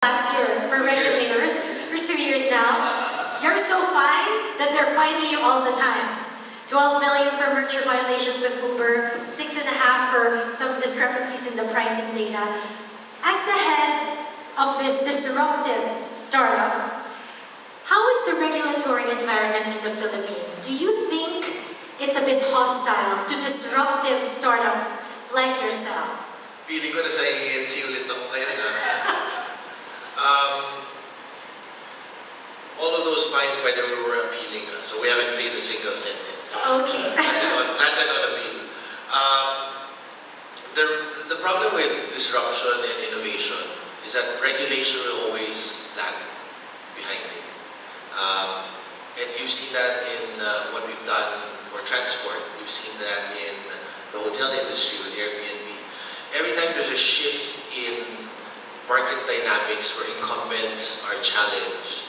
last year for regulators for 2 years now. You're so fine that they're fining you all the time. 12 million for merger violations with Uber, 6.5 for some discrepancies in the pricing data. As the head of this disruptive startup, how is the regulatory environment in the Philippines? Do you think it's a bit hostile to disruptive startups like yourself? Feeling ko na sa ANC ulit ako ngayon, all of those fines, by the way, were appealing. So we haven't paid a single cent yet. So okay. Landed on appeal. The problem with disruption and innovation is that regulation will always lag behind it. And you've seen that in what we've done for transport. You've seen that in the hotel industry with Airbnb. Every time there's a shift in market dynamics where incumbents are challenged,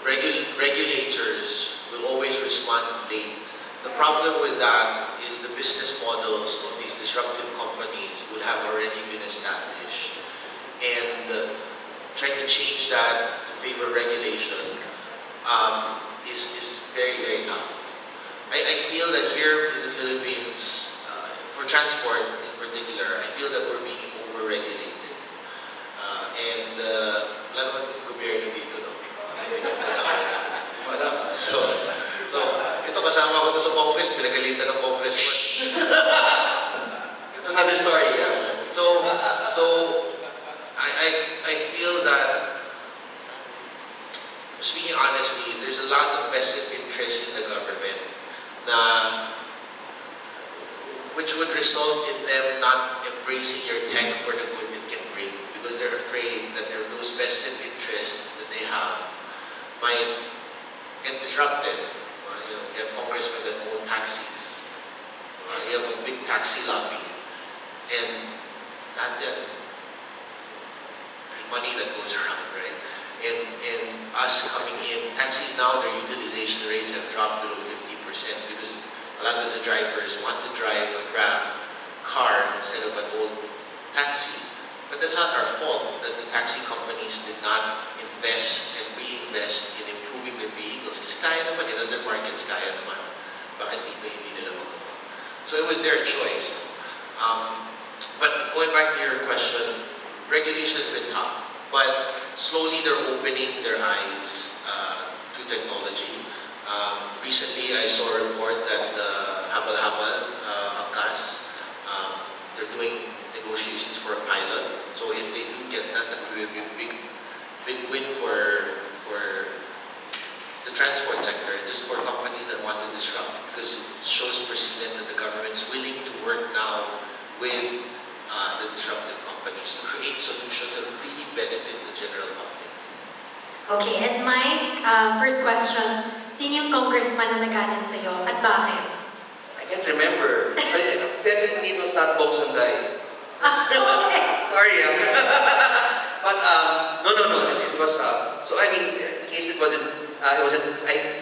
regulators will always respond late. The problem with that is the business models of these disruptive companies would have already been established. And trying to change that to favor regulation is very, very tough. I feel that here in the Philippines, for transport in particular, I feel that we're being over-regulated. Wala naman gobyerno dito, no? So, ito kasama ko to sa Congress, pinagalitan ng congressman. It's another story, yeah. So I feel that, speaking honestly, there's a lot of vested interest in the government which would result in them not embracing your tech for the good it can bring, because they're afraid that those vested interests that they have might get disrupted. You have congressmen that own taxis. You have a big taxi lobby. And there's money that goes around, right? And us coming in, taxis now, their utilization rates have dropped below 50% because a lot of the drivers want to drive a Grab car instead of an old taxi. But that's not our fault that the taxi companies did not invest and reinvest in improving their vehicles. Kasi kaya naman in other markets, kaya naman. Bakit dito hindi nila magawa? So it was their choice. But going back to your question, regulation has been tough. But slowly they're opening their eyes to technology. Recently, I saw a report that Habal-Habal, Angkas, they're doing negotiations for a pilot. So if they do get that, that will be a big win for the transport sector, just for companies that want to disrupt, because it shows precedent that the government's willing to work now with the disruptive companies to create solutions that really benefit the general public. Okay, and Mike, first question, sino yung congressman na nagalit sa'yo at bakit? I can't remember. Definitely it was not Bongsanday. Okay. Sorry. But no. It was so I mean, in case it wasn't,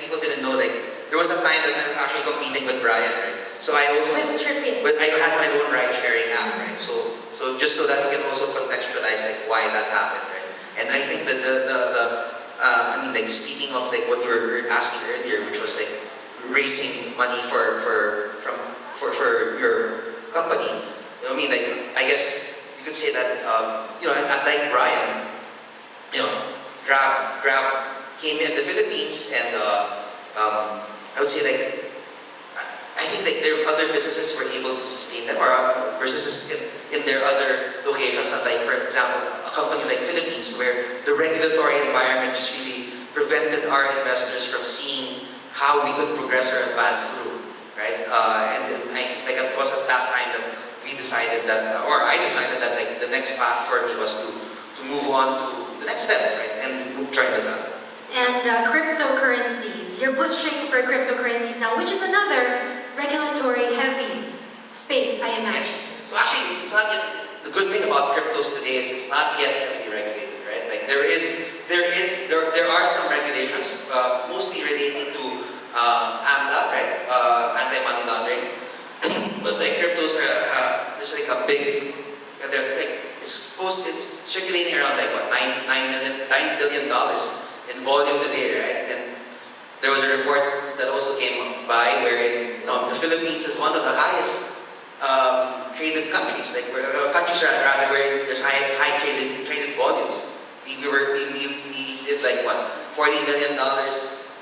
people didn't know, like there was a time that I was actually competing with Brian, right? So I also, but I had my own ride sharing app, right? So just so that you can also contextualize like why that happened, right? And I think that I mean, like speaking of like what you were asking earlier, which was like raising money for your company. I mean, like I guess you could say that you know, like Brian, you know, Grab came in the Philippines, and I would say like I think like their other businesses were able to sustain them, or businesses in their other locations. And like for example, a company like Philippines, where the regulatory environment just really prevented our investors from seeing how we could progress or advance through, right? And like it was at that time that we decided that, or I decided that like the next path for me was to move on to the next step, right? And try this out. And cryptocurrencies, you're pushing for cryptocurrencies now, which is another regulatory heavy space, I imagine. Yes. So actually, it's not yet, the good thing about cryptos today is it's not yet heavily regulated, right? Like there are some regulations, mostly relating to AMLA, right? Anti-money laundering. But like cryptos are, there's like a big It's circulating around like what, $9 billion in volume today, right? And there was a report that also came by wherein, the Philippines is one of the highest traded countries, like countries rather where there's high traded volumes. We did like what, $40 million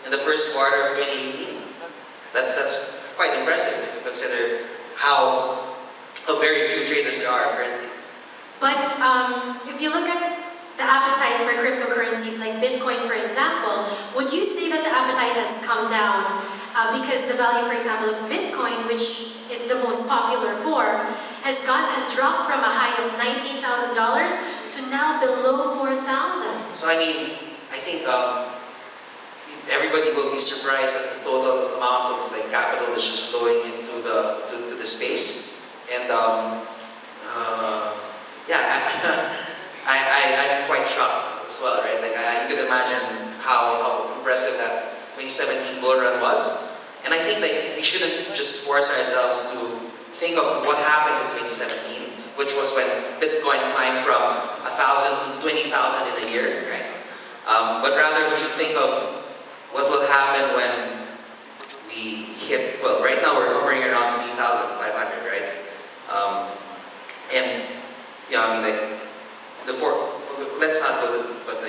in the first quarter of 2018. That's quite impressive if you consider how very few traders there are currently. But if you look at the appetite for cryptocurrencies like Bitcoin, for example, would you say that the appetite has come down because the value, for example, of Bitcoin, which is the most popular form, has dropped from a high of $19,000 to now below 4,000? So I think everybody will be surprised at the total amount of like capital that's just flowing into the space, and yeah, I'm quite shocked as well, right? Like you could imagine how impressive that 2017 bull run was, and I think like we shouldn't just force ourselves to think of what happened in 2017, which was when Bitcoin climbed from 1,000 to 20,000 in a year, right? But rather we should think of what will happen when we hit, well, right now we're hovering around 3,500, right? And like let's not go to, but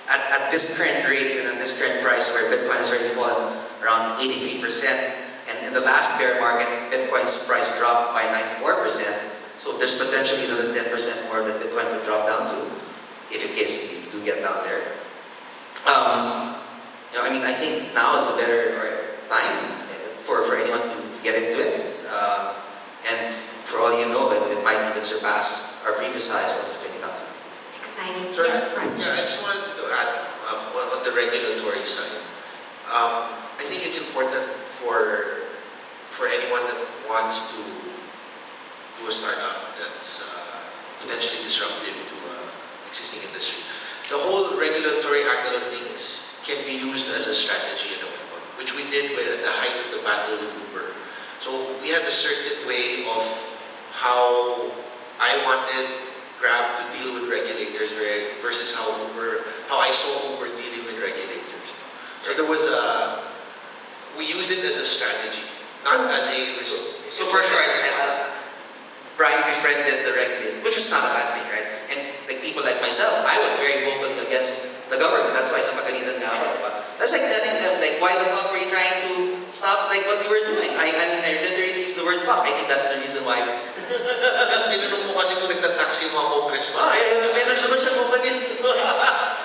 at this current rate and at this current price where Bitcoin has already fallen around 83%, and in the last bear market, Bitcoin's price dropped by 94%, so there's potentially another 10% more that Bitcoin would drop down to, if in case we do get down there. I think now is a better time for anyone to get into it. And for all you know, it might even surpass our previous highs of 20,000. Exciting. Sure. Yes, Frank. Yeah, I just wanted to add on the regulatory side. I think it's important for anyone that wants to do a startup that's potentially disruptive to existing industry. The whole regulatory angle of things can be used as a strategy and a weapon, which we did at the height of the battle with Uber. So we had a certain way of how I wanted Grab to deal with regulators versus how I saw Uber dealing with regulators. So we use it as a strategy, not as a risk. So for sure, Brian befriended the regulator, which was not a bad thing, right? And like people like myself, I was very vocal against the government. That's why napagalitan nga ako, diba? That's like telling them, like, why the fuck were you trying to stop like what we were doing? I literally used the word fuck. I think that's the reason why. Tinanong mo kasi kung nagtataksi yung mga congressman. Meron naman siya kumpanya.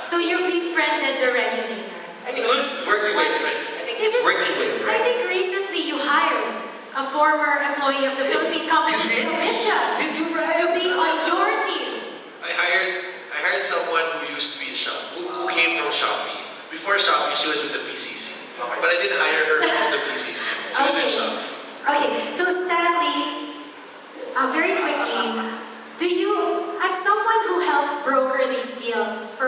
So you befriended the regulators. It was working with. I think it's working with, I right? think recently you hired a former employee of the Philippine Competition Commission Did you, to be on your team. I hired someone who used to be in Shopee, who came from Shopee. Before Shopee, she was with the PCC. Okay. But I didn't hire her from the PCC. She was in Shopee. Okay, so Stanley, very quickly, as someone who helps broker these deals for